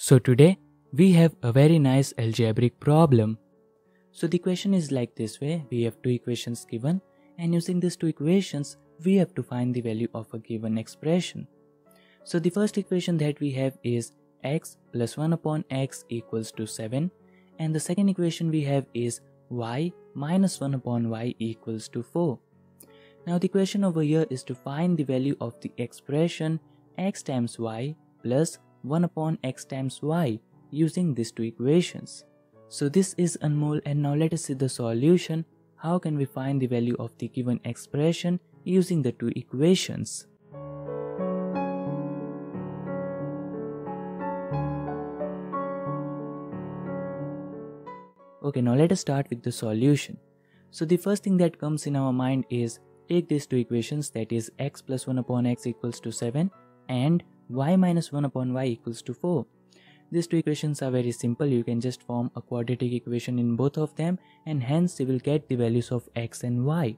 So today we have a very nice algebraic problem. So the question is like this way: we have two equations given, and using these two equations we have to find the value of a given expression. So the first equation that we have is x plus 1 upon x equals to 7, and the second equation we have is y minus 1 upon y equals to 4. Now the question over here is to find the value of the expression x times y plus 1 upon x times y using these two equations. So this is Anmol, and now let us see the solution. How can we find the value of the given expression using the two equations? Okay, now let us start with the solution. So the first thing that comes in our mind is take these two equations, that is x plus 1 upon x equals to 7 and y minus 1 upon y equals to 4. These two equations are very simple. You can just form a quadratic equation in both of them, and hence you will get the values of x and y.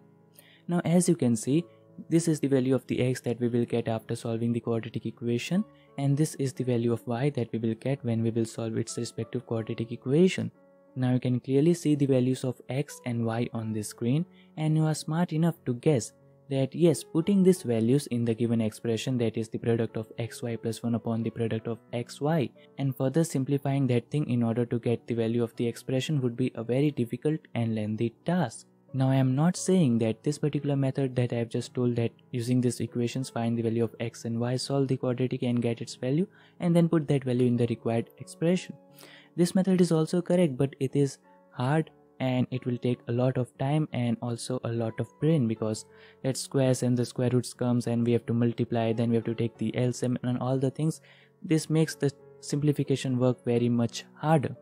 Now as you can see, this is the value of the x that we will get after solving the quadratic equation, and this is the value of y that we will get when we will solve its respective quadratic equation. Now you can clearly see the values of x and y on the screen, and you are smart enough to guess that yes, putting these values in the given expression, that is the product of xy plus 1 upon the product of xy, and further simplifying that thing in order to get the value of the expression would be a very difficult and lengthy task. Now I am not saying that this particular method that I have just told, that using these equations find the value of x and y, solve the quadratic and get its value, and then put that value in the required expression. This method is also correct, but it is hard and it will take a lot of time and also a lot of brain, because that squares and the square roots comes and we have to multiply, then we have to take the LCM and all the things. This makes the simplification work very much harder.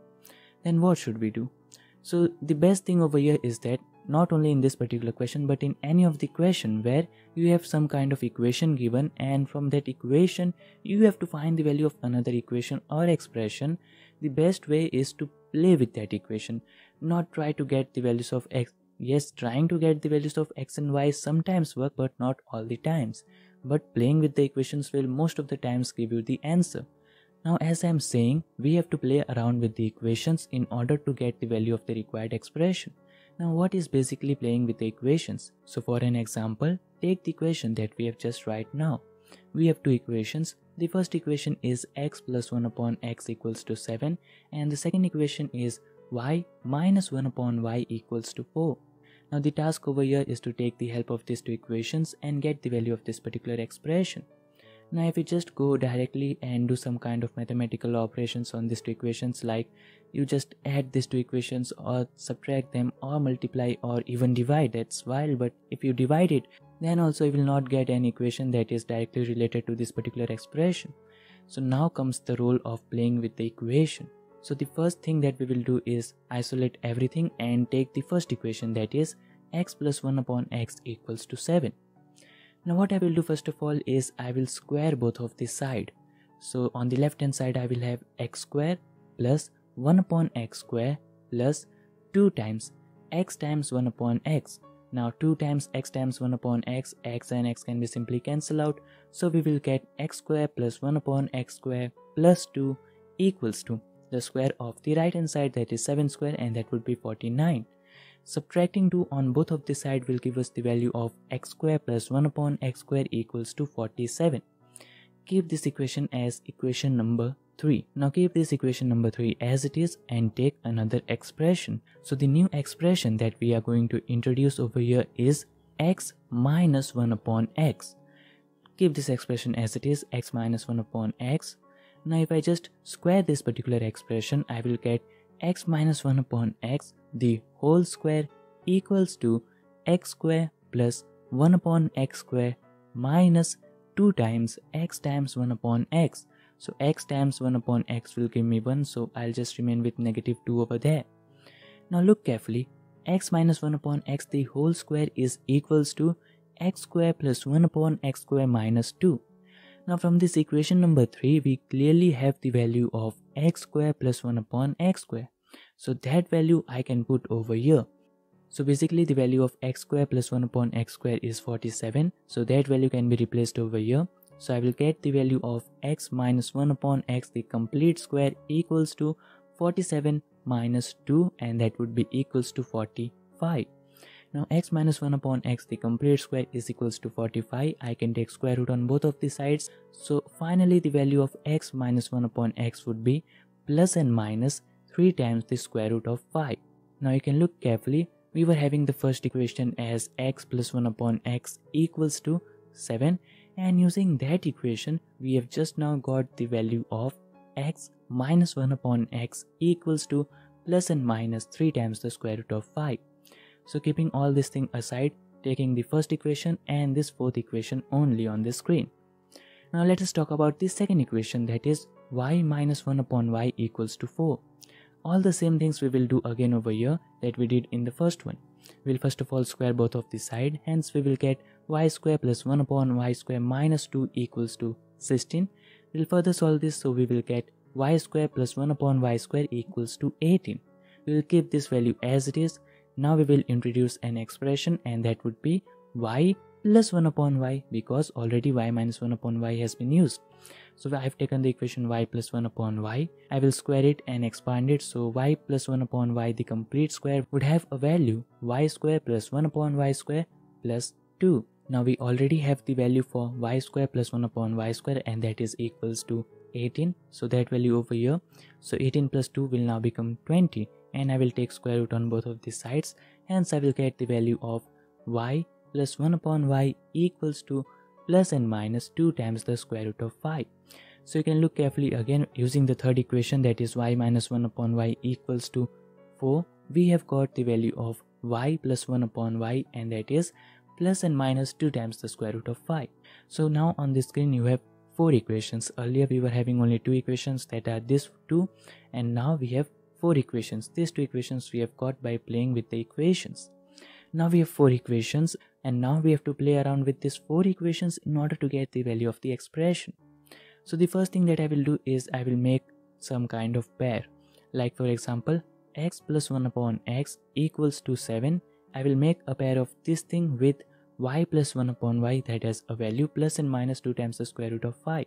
Then what should we do? So the best thing over here is that not only in this particular question but in any of the question where you have some kind of equation given, and from that equation you have to find the value of another equation or expression, the best way is to play with that equation, not try to get the values of x. Yes, trying to get the values of x and y sometimes work, but not all the times. But playing with the equations will most of the times give you the answer. Now as I am saying, we have to play around with the equations in order to get the value of the required expression. Now what is basically playing with the equations? So for an example, take the equation that we have just right now. We have two equations. The first equation is x plus 1 upon x equals to 7, and the second equation is y minus 1 upon y equals to 4. Now the task over here is to take the help of these two equations and get the value of this particular expression. Now if you just go directly and do some kind of mathematical operations on these two equations, like you just add these two equations or subtract them or multiply or even divide, that's wild, but if you divide it, then also you will not get an equation that is directly related to this particular expression. So now comes the role of playing with the equation. So the first thing that we will do is isolate everything and take the first equation, that is x plus 1 upon x equals to 7. Now what I will do first of all is I will square both of the side. So on the left hand side I will have x square plus 1 upon x square plus 2 times x times 1 upon x. Now 2 times x times 1 upon x, x and x can be simply cancelled out. So we will get x square plus 1 upon x square plus 2 equals to the square of the right hand side, that is 7 square, and that would be 49. Subtracting 2 on both of the side will give us the value of x square plus 1 upon x square equals to 47. Keep this equation as equation number 3. Now keep this equation number 3 as it is and take another expression. So the new expression that we are going to introduce over here is x minus 1 upon x. Keep this expression as it is, x minus 1 upon x. Now if I just square this particular expression, I will get x minus 1 upon x the whole square equals to x square plus 1 upon x square minus 2 times x times 1 upon x. So x times 1 upon x will give me 1, so I'll just remain with negative 2 over there. Now look carefully, x minus 1 upon x the whole square is equals to x square plus 1 upon x square minus 2. Now from this equation number 3, we clearly have the value of x square plus 1 upon x square. So that value I can put over here. So basically the value of x square plus 1 upon x square is 47. So that value can be replaced over here. So I will get the value of x minus 1 upon x, the complete square, equals to 47 minus 2, and that would be equals to 45. Now x minus 1 upon x, the complete square, is equals to 45. I can take square root on both of the sides. So finally the value of x minus 1 upon x would be plus and minus 3 times the square root of 5. Now you can look carefully. We were having the first equation as x plus 1 upon x equals to 7, and using that equation we have just now got the value of x minus 1 upon x equals to plus and minus 3 times the square root of 5. So keeping all this thing aside, taking the first equation and this fourth equation only on the screen. Now let us talk about the second equation, that is y minus 1 upon y equals to 4. All the same things we will do again over here that we did in the first one. We will first of all square both of the side, hence we will get y square plus 1 upon y square minus 2 equals to 16. We will further solve this, so we will get y square plus 1 upon y square equals to 18. We will keep this value as it is. Now we will introduce an expression, and that would be y plus 1 upon y, because already y minus 1 upon y has been used. So I have taken the equation y plus 1 upon y. I will square it and expand it. So y plus 1 upon y, the complete square, would have a value y square plus 1 upon y square plus 2. Now we already have the value for y square plus 1 upon y square, and that is equals to 18. So that value over here. So 18 plus 2 will now become 20. And I will take square root on both of the sides, hence I will get the value of y plus 1 upon y equals to plus and minus 2 times the square root of 5. So you can look carefully again using the third equation, that is y minus 1 upon y equals to 4. We have got the value of y plus 1 upon y, and that is plus and minus 2 times the square root of 5. So now on the screen you have 4 equations. Earlier we were having only 2 equations, that are this 2, and now we have 4 equations. These 2 equations we have got by playing with the equations. Now we have 4 equations, and now we have to play around with these 4 equations in order to get the value of the expression. So the first thing that I will do is I will make some kind of pair. Like for example, x plus 1 upon x equals to 7. I will make a pair of this thing with y plus 1 upon y, that has a value plus and minus 2 times the square root of 5.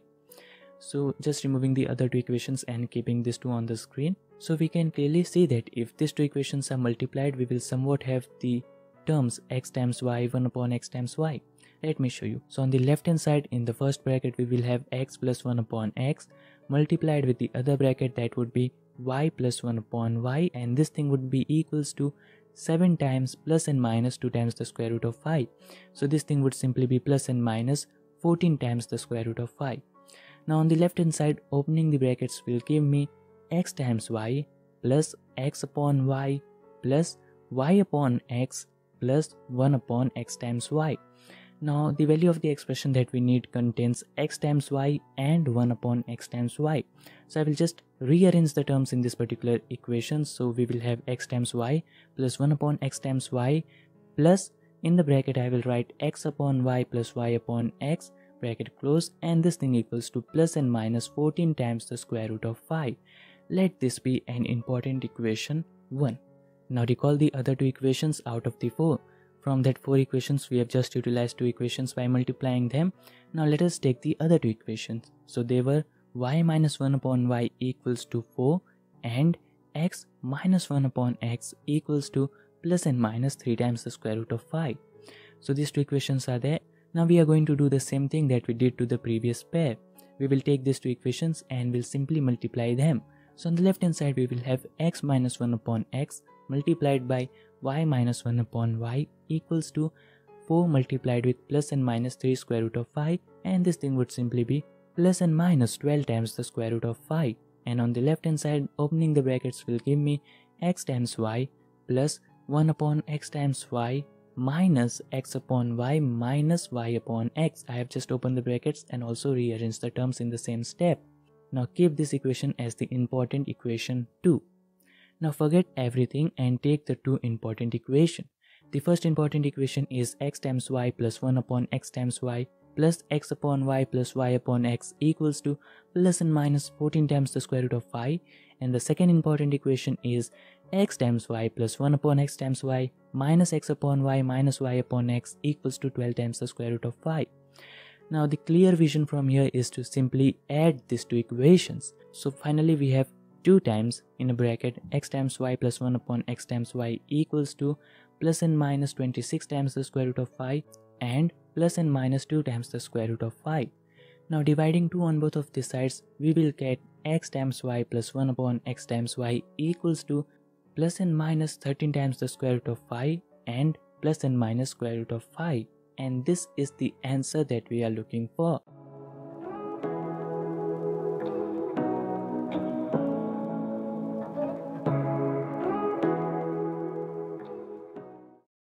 So just removing the other 2 equations and keeping these 2 on the screen. So we can clearly see that if these 2 equations are multiplied, we will somewhat have the terms x times y, 1 upon x times y. Let me show you. So on the left hand side, in the first bracket, we will have x plus 1 upon x multiplied with the other bracket, that would be y plus 1 upon y, and this thing would be equals to 7 times plus and minus 2 times the square root of 5. So this thing would simply be plus and minus 14 times the square root of 5. Now on the left hand side, opening the brackets will give me x times y plus x upon y plus y upon x plus 1 upon x times y. Now the value of the expression that we need contains x times y and 1 upon x times y. So I will just rearrange the terms in this particular equation. So we will have x times y plus 1 upon x times y plus, in the bracket I will write x upon y plus y upon x, bracket close, and this thing equals to plus and minus 14 times the square root of 5. Let this be an important equation 1. Now recall the other 2 equations out of the 4. From that 4 equations, we have just utilized 2 equations by multiplying them. Now let us take the other 2 equations. So they were y minus 1 upon y equals to 4 and x minus 1 upon x equals to plus and minus 3 times the square root of 5. So these 2 equations are there. Now we are going to do the same thing that we did to the previous pair. We will take these 2 equations and will simply multiply them. So on the left hand side, we will have x minus 1 upon x multiplied by y minus 1 upon y equals to 4 multiplied with plus and minus 3 square root of 5, and this thing would simply be plus and minus 12 times the square root of 5. And on the left hand side, opening the brackets will give me x times y plus 1 upon x times y minus x upon y minus y upon x. I have just opened the brackets and also rearranged the terms in the same step. Now keep this equation as the important equation 2. Now forget everything and take the 2 important equation. The first important equation is x times y plus 1 upon x times y plus x upon y plus y upon x equals to plus and minus 14 times the square root of 5. And the second important equation is x times y plus 1 upon x times y minus x upon y minus y upon x equals to 12 times the square root of 5. Now the clear vision from here is to simply add these two equations. So finally we have 2 times in a bracket x times y plus 1 upon x times y equals to plus and minus 26 times the square root of 5 and plus and minus 2 times the square root of 5. Now dividing 2 on both of these sides, we will get x times y plus 1 upon x times y equals to plus and minus 13 times the square root of 5 and plus and minus square root of 5. And this is the answer that we are looking for.